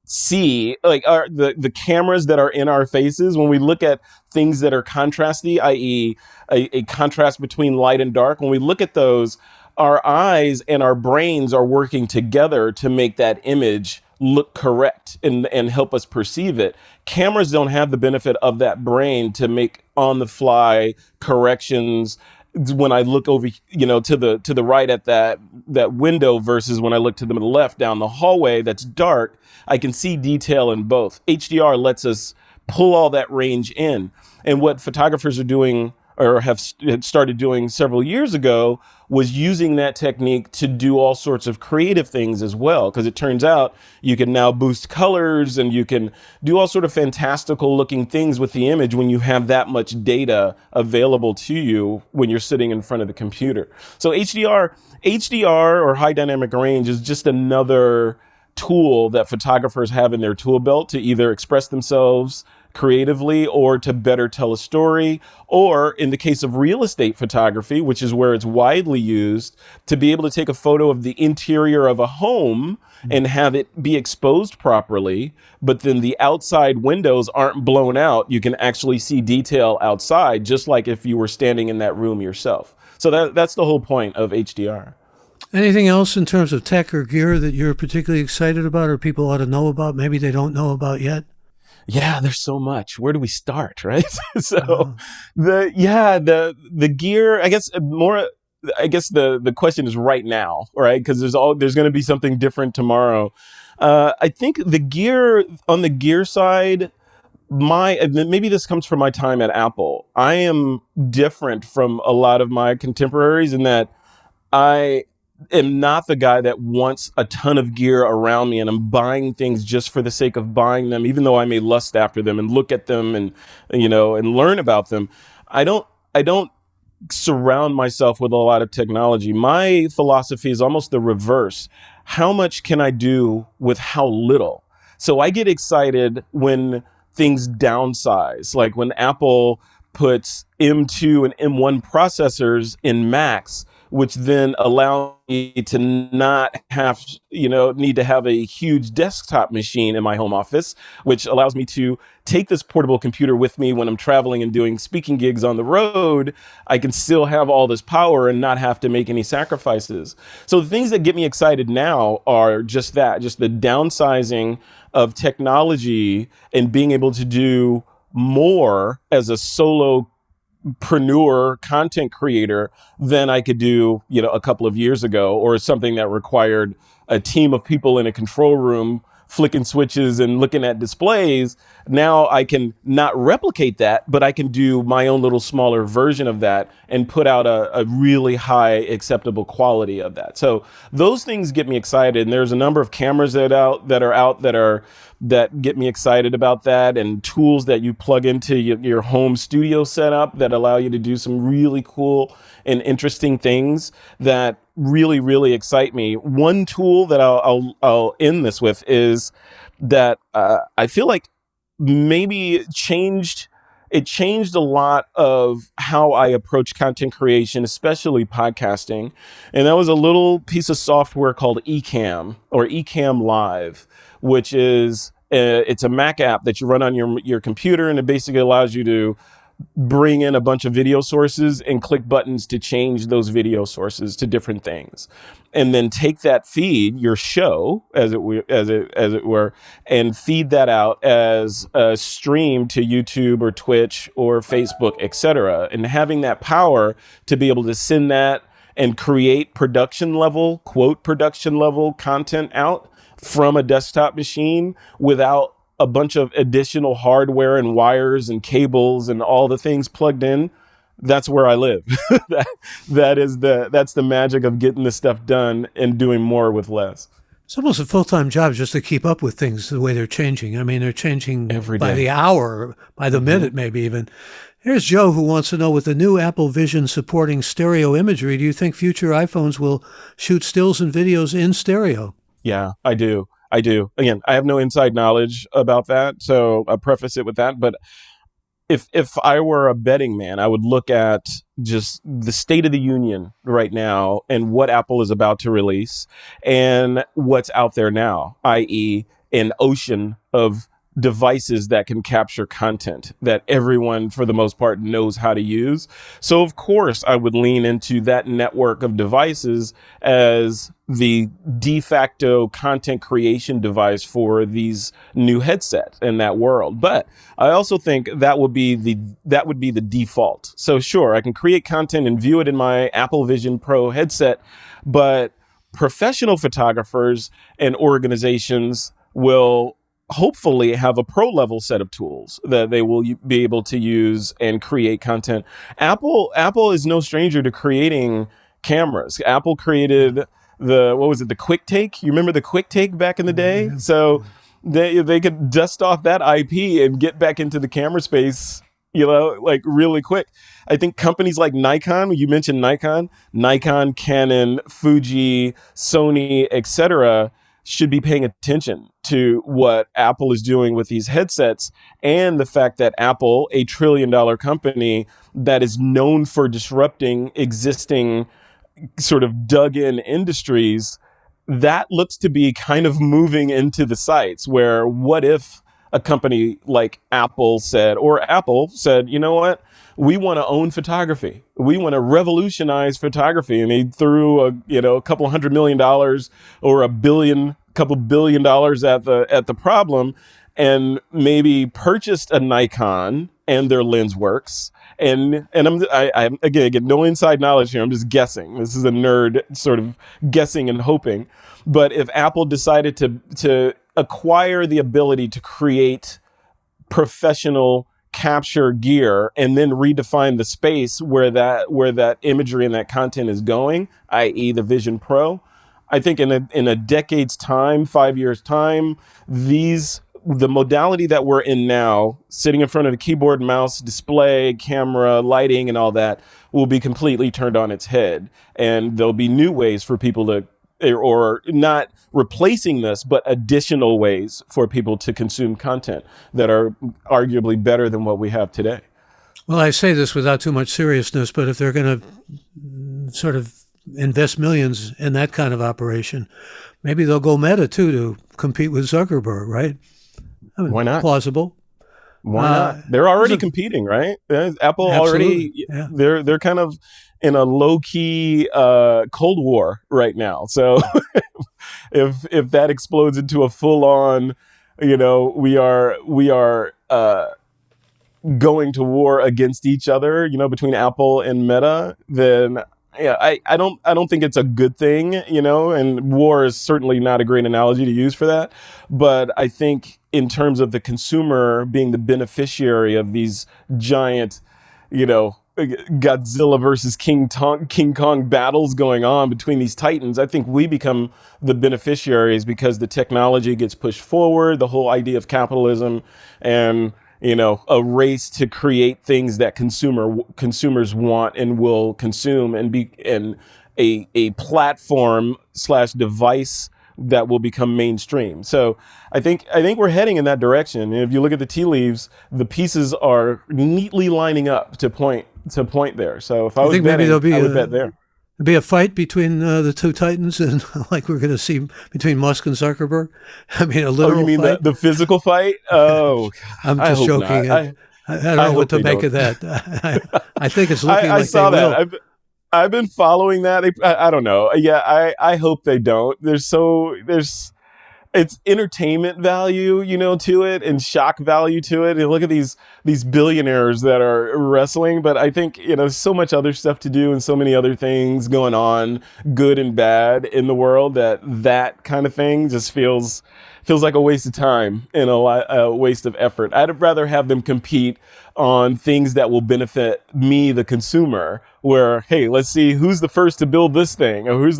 see, like the cameras that are in our faces when we look at things that are contrasty, i.e. a contrast between light and dark. When we look at those, our eyes and our brains are working together to make that image look correct and help us perceive it. Cameras don't have the benefit of that brain to make on the fly corrections when I look over, to the right at that window versus when I look to the left down the hallway that's dark. I can see detail in both. HDR lets us pull all that range in. And what photographers are doing, or have started doing several years ago, was using that technique to do all sorts of creative things as well. Because it turns out you can now boost colors and you can do all sort of fantastical looking things with the image when you have that much data available to you when you're sitting in front of the computer. So HDR or high dynamic range is just another tool that photographers have in their tool belt to either express themselves creatively or to better tell a story, or in the case of real estate photography, which is where it's widely used, to be able to take a photo of the interior of a home and have it be exposed properly, but then the outside windows aren't blown out. You can actually see detail outside, just like if you were standing in that room yourself. So that's the whole point of HDR. Anything else in terms of tech or gear that you're particularly excited about or people ought to know about, maybe they don't know about yet? Yeah, there's so much. Where do we start, right? So the gear, I guess the question is right now, right? Because there's going to be something different tomorrow. I think the gear, on the gear side, maybe this comes from my time at Apple. I am different from a lot of my contemporaries in that I am not the guy that wants a ton of gear around me and I'm buying things just for the sake of buying them, even though I may lust after them and look at them and learn about them. I don't surround myself with a lot of technology. My philosophy is almost the reverse. How much can I do with how little? So I get excited when things downsize, like when Apple puts M2 and M1 processors in Macs, which then allow me to not have, need to have a huge desktop machine in my home office, which allows me to take this portable computer with me when I'm traveling and doing speaking gigs on the road. I can still have all this power and not have to make any sacrifices. So the things that get me excited now are just that, just the downsizing of technology and being able to do more as a solopreneur content creator than I could do, a couple of years ago, or something that required a team of people in a control room flicking switches and looking at displays. Now I can not replicate that, but I can do my own little smaller version of that and put out a really high acceptable quality of that. So those things get me excited. And there's a number of cameras that are out that get me excited about that, and tools that you plug into your home studio setup that allow you to do some really cool and interesting things that really, really excite me. One tool that I'll end this with is that I feel like maybe it changed a lot of how I approach content creation, especially podcasting. And that was a little piece of software called Ecamm, or Ecamm Live, which is it's a Mac app that you run on your computer, and it basically allows you to bring in a bunch of video sources and click buttons to change those video sources to different things, and then take that feed, your show as it were, and feed that out as a stream to YouTube or Twitch or Facebook, etc. And having that power to be able to send that and create production level content out from a desktop machine without a bunch of additional hardware and wires and cables and all the things plugged in. That's where I live. That's the magic of getting this stuff done and doing more with less. It's almost a full-time job just to keep up with things the way they're changing. I mean, they're changing Every by day. the hour, by the minute, maybe even. Here's Joe, who wants to know, with the new Apple Vision supporting stereo imagery, do you think future iPhones will shoot stills and videos in stereo? Yeah, I do. Again, I have no inside knowledge about that, so I'll preface it with that. But if I were a betting man, I would look at just the state of the union right now and what Apple is about to release and what's out there now, i.e. an ocean of devices that can capture content that everyone, for the most part, knows how to use. So, of course, I would lean into that network of devices as the de facto content creation device for these new headsets in that world. But I also think that would be the default. So sure, I can create content and view it in my Apple Vision Pro headset, but professional photographers and organizations will hopefully have a pro level set of tools that they will be able to use and create content. Apple is no stranger to creating cameras. Apple created the Quick Take. You remember the Quick Take back in the day? Yeah. So they could dust off that IP and get back into the camera space, like really quick. I think companies like Nikon, you mentioned Nikon, Canon, Fuji, Sony, etc., should be paying attention to what Apple is doing with these headsets, and the fact that Apple, a $1 trillion company that is known for disrupting existing sort of dug-in industries, that looks to be kind of moving into the sites where, what if a company like Apple said, you know what? We want to own photography. We want to revolutionize photography. And they threw a couple $100 million or couple billion dollars at the problem, and maybe purchased a Nikon and their lens works. And I'm again, no inside knowledge here. I'm just guessing. This is a nerd sort of guessing and hoping. But if Apple decided to acquire the ability to create professional capture gear and then redefine the space where that imagery and that content is going, i.e. the Vision Pro, I think in a decade's time, 5 years time, the modality that we're in now, sitting in front of a keyboard, mouse, display, camera, lighting, and all that, will be completely turned on its head. And there'll be new ways for people to, or not replacing this, but additional ways for people to consume content that are arguably better than what we have today. Well, I say this without too much seriousness, but if they're going to sort of invest millions in that kind of operation, maybe they'll go meta too to compete with Zuckerberg, right? I mean, why not? Plausible. Why not? They're already competing, right? Apple already, yeah. They're kind of in a low key Cold War right now. So if that explodes into a full on, we are going to war against each other, between Apple and Meta, then Yeah, I don't think it's a good thing, and war is certainly not a great analogy to use for that. But I think in terms of the consumer being the beneficiary of these giant, Godzilla versus King Kong battles going on between these titans, I think we become the beneficiaries because the technology gets pushed forward, the whole idea of capitalism, and a race to create things that consumers want and will consume, and a platform slash device that will become mainstream. So I think we're heading in that direction. And if you look at the tea leaves, the pieces are neatly lining up to point there. So if I You was think maybe betting, I would bet there. there'll be a fight between the two titans, and like we're going to see between Musk and Zuckerberg? I mean, a Oh, you literal mean fight? the physical fight? Oh, I'm I just hope joking. not. I don't I know what hope to they make don't. of that. I think it's looking I like they saw that. will. I've been following that. I don't know. Yeah, I hope they don't. There's it's entertainment value, to it, and shock value to it. And look at these billionaires that are wrestling, but I think so much other stuff to do and so many other things going on, good and bad, in the world, that kind of thing just feels like a waste of time and a waste of effort. I'd rather have them compete on things that will benefit me, the consumer, where, hey, let's see who's the first to build this thing, or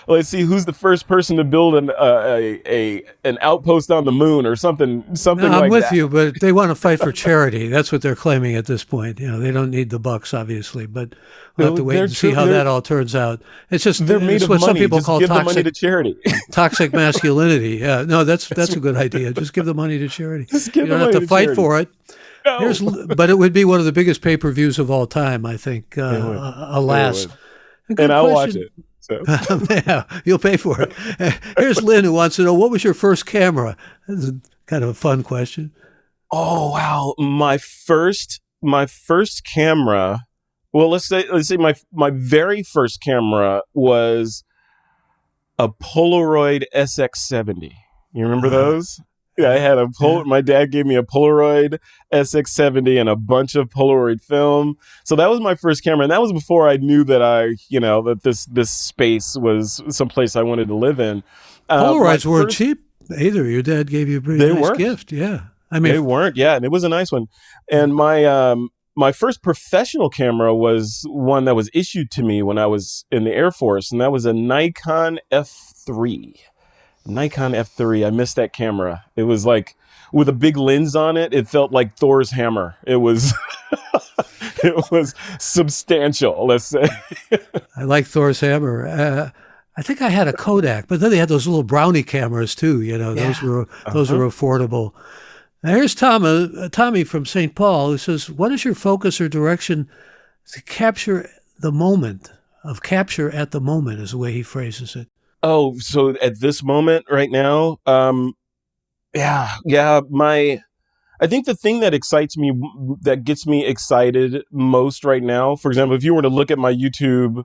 let's see who's the first person to build an outpost on the moon, or something No, I'm like with that. you, but they want to fight for charity. That's what they're claiming at this point. They don't need the bucks, obviously, but we'll have to wait They're and see true. how that all turns out. They're made It's of what some money. people Just call give the money to charity. toxic masculinity. Yeah, no, that's a good idea. Just give the money to charity. Just You give the don't have money to to fight charity. for it. No, But it would be one of the biggest pay-per-views of all time, I think. it would. It Alas, would. a And good I'll watch question. it. So. Yeah, you'll pay for it. Here's Lynn, who wants to know, what was your first camera? This is kind of a fun question. Oh wow, my first camera. Well, let's say my very first camera was a Polaroid SX70. You remember those? Yeah, I had Yeah. my dad gave me a Polaroid SX70 and a bunch of Polaroid film. So that was my first camera, and that was before I knew that that this space was someplace I wanted to live in. My Polaroids weren't first cheap either. Your dad gave you a pretty They nice weren't. gift. Yeah. I mean, They weren't. Yeah, and it was a nice one. And my first professional camera was one that was issued to me when I was in the Air Force, and that was a Nikon F3. Nikon F3. I missed that camera. It was like with a big lens on it. It felt like Thor's hammer. It was it was substantial, let's say. I like Thor's hammer. I think I had a Kodak, but then they had those little brownie cameras too. Yeah. Those were Uh-huh. affordable. Now here's Tommy from St. Paul, who says, "What is your focus or direction to capture the moment capture at the moment?" Is the way he phrases it. Oh, so at this moment right now, yeah, I think the thing that excites me, that gets me excited most right now, for example, if you were to look at my YouTube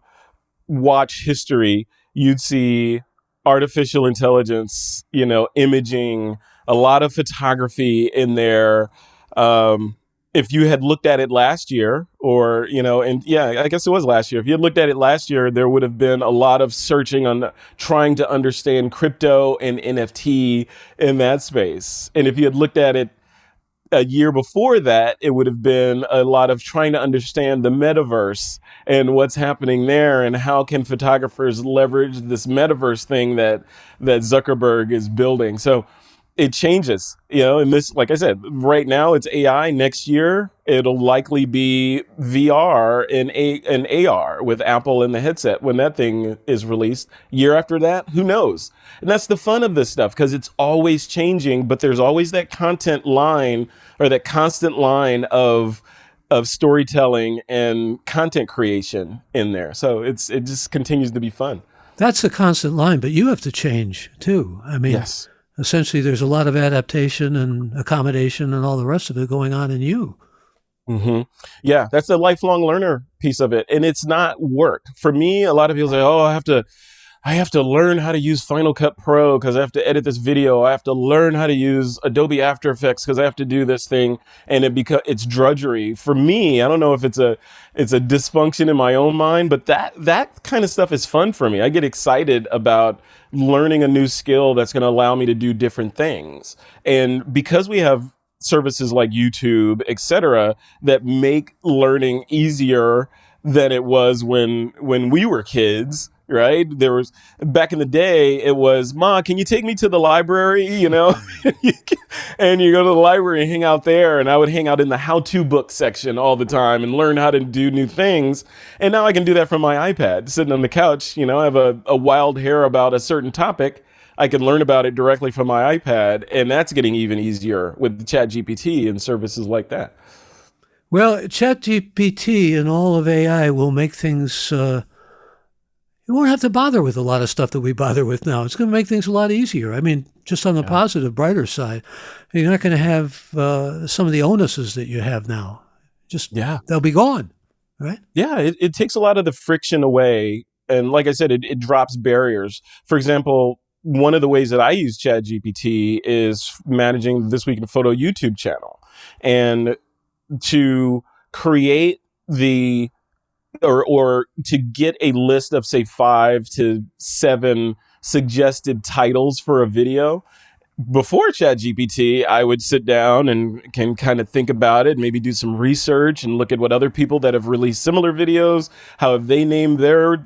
watch history, you'd see artificial intelligence, imaging, a lot of photography in there. If you had looked at it last year, or, and yeah, I guess it was last year. If you had looked at it last year, there would have been a lot of searching on trying to understand crypto and NFT in that space. And if you had looked at it a year before that, it would have been a lot of trying to understand the metaverse and what's happening there, and how can photographers leverage this metaverse thing that Zuckerberg is building. So it changes, and this, like I said, right now it's AI. Next year, it'll likely be VR and AR with Apple in the headset when that thing is released. Year after that, who knows? And that's the fun of this stuff, because it's always changing, but there's always that content line, or that constant line of storytelling and content creation in there. So it just continues to be fun. That's the constant line, but you have to change too. I mean, Yes. essentially, there's a lot of adaptation and accommodation and all the rest of it going on in you. hmm Yeah, that's the lifelong learner piece of it, and it's not work for me. A lot of people say, "Oh, I have to learn how to use Final Cut Pro because I have to edit this video. I have to learn how to use Adobe After Effects because I have to do this thing, and it's drudgery for me. I don't know if it's a dysfunction in my own mind, but that kind of stuff is fun for me. I get excited about learning a new skill that's going to allow me to do different things, and because we have services like YouTube, etc., that make learning easier than it was when we were kids. Right? There was, back in the day, it was, Ma, can you take me to the library? You know, and you go to the library and hang out there. And I would hang out in the how-to book section all the time and learn how to do new things. And now I can do that from my iPad, sitting on the couch. You know, I have a wild hair about a certain topic. I can learn about it directly from my iPad. And that's getting even easier with ChatGPT and services like that. Well, ChatGPT and all of AI will make things... you won't have to bother with a lot of stuff that we bother with now. It's going to make things a lot easier. I mean, just on the positive, brighter side, you're not going to have some of the onuses that you have now. They'll be gone, right? Yeah, it takes a lot of the friction away. And like I said, it drops barriers. For example, one of the ways that I use ChatGPT is managing This Week in Photo YouTube channel. And to create or to get a list of, say, 5 to 7 suggested titles for a video. Before ChatGPT, I would sit down and can kind of think about it, maybe do some research and look at what other people that have released similar videos, how have they named their,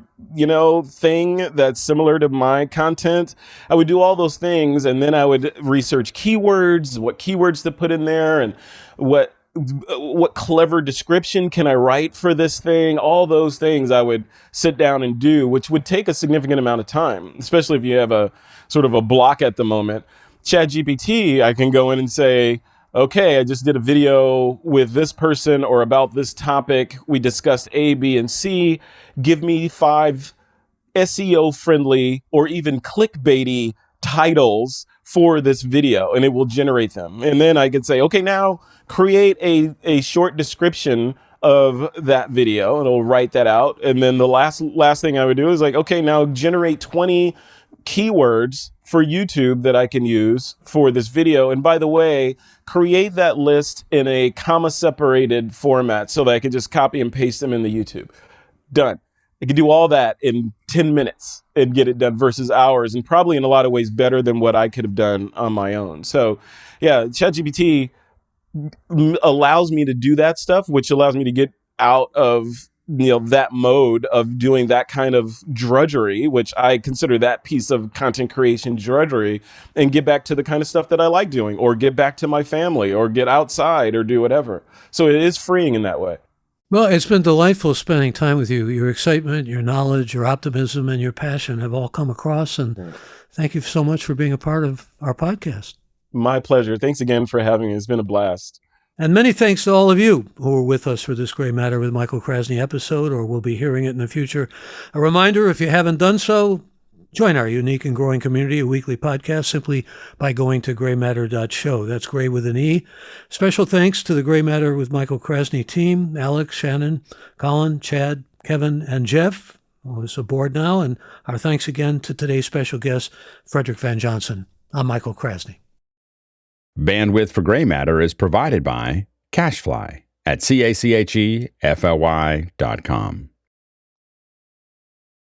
thing that's similar to my content. I would do all those things, and then I would research keywords, what keywords to put in there, and what clever description can I write for this thing? All those things I would sit down and do, which would take a significant amount of time, especially if you have a sort of a block at the moment. ChatGPT, I can go in and say, okay, I just did a video with this person or about this topic. We discussed A, B, and C. Give me 5 SEO friendly or even clickbaity titles for this video, and it will generate them. And then I could say, okay, now create a short description of that video, and it'll write that out. And then the last thing I would do is like, okay, now generate 20 keywords for YouTube that I can use for this video. And by the way, create that list in a comma separated format so that I can just copy and paste them in the YouTube. Done. I can do all that in 10 minutes and get it done versus hours, and probably in a lot of ways better than what I could have done on my own. So yeah, ChatGPT allows me to do that stuff, which allows me to get out of that mode of doing that kind of drudgery, which I consider that piece of content creation drudgery, and get back to the kind of stuff that I like doing, or get back to my family, or get outside, or do whatever. So it is freeing in that way. Well, it's been delightful spending time with you. Your excitement, your knowledge, your optimism, and your passion have all come across. And thank you so much for being a part of our podcast. My pleasure. Thanks again for having me. It's been a blast. And many thanks to all of you who were with us for this Gray Matter with Michael Krasny episode, or will be hearing it in the future. A reminder, if you haven't done so, join our unique and growing community, a weekly podcast, simply by going to graymatter.show. That's Gray with an E. Special thanks to the Gray Matter with Michael Krasny team, Alex, Shannon, Colin, Chad, Kevin, and Jeff, who is aboard now. And our thanks again to today's special guest, Frederick Van Johnson. I'm Michael Krasny. Bandwidth for Gray Matter is provided by CacheFly at CacheFly.com.